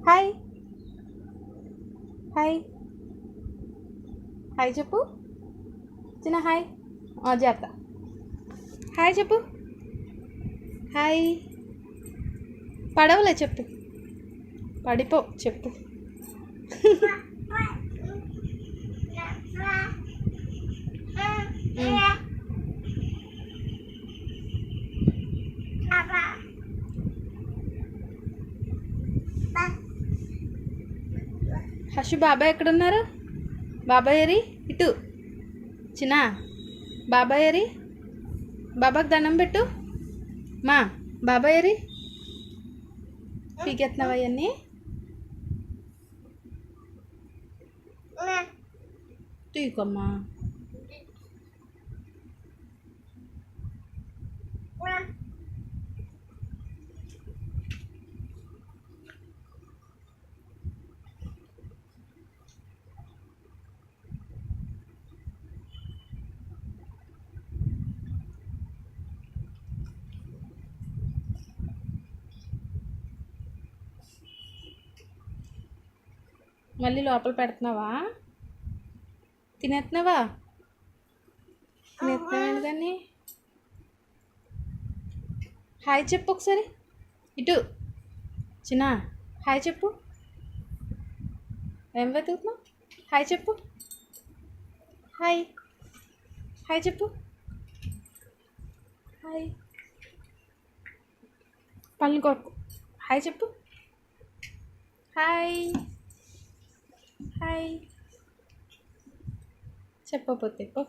Hi hi hi చెప్పు. చిన్న hi. జాగ్రత్త. హాయ్ చెప్పు. హాయ్. పడవలే చెప్పు. పడిపో చెప్పు. హషు బాబాయ్ ఎక్కడున్నారు? బాబాయ్ ఏరి ఇటు. చిన్న బాబాయ్ ఏరి. బాబాకి దండం పెట్టు. మా బాబాయ్ ఏరి. పీకెత్తున్నావా అవన్నీ? తీయకమ్మా. మళ్ళీ లోపల పెడుతున్నావా? తినేస్తున్నావా? తినేస్తున్నావు దాన్ని. హాయ్ చెప్పు ఒకసారి ఇటు. చిన్న హాయ్ చెప్పు. ఏం వెతుకుతున్నావు? హాయ్ చెప్పు. హాయ్ హాయ్ చెప్పు. హాయ్. పళ్ళు కొరకు. హాయ్ చెప్పు. హాయ్ హాయ్ చెప్పకపోతే పో.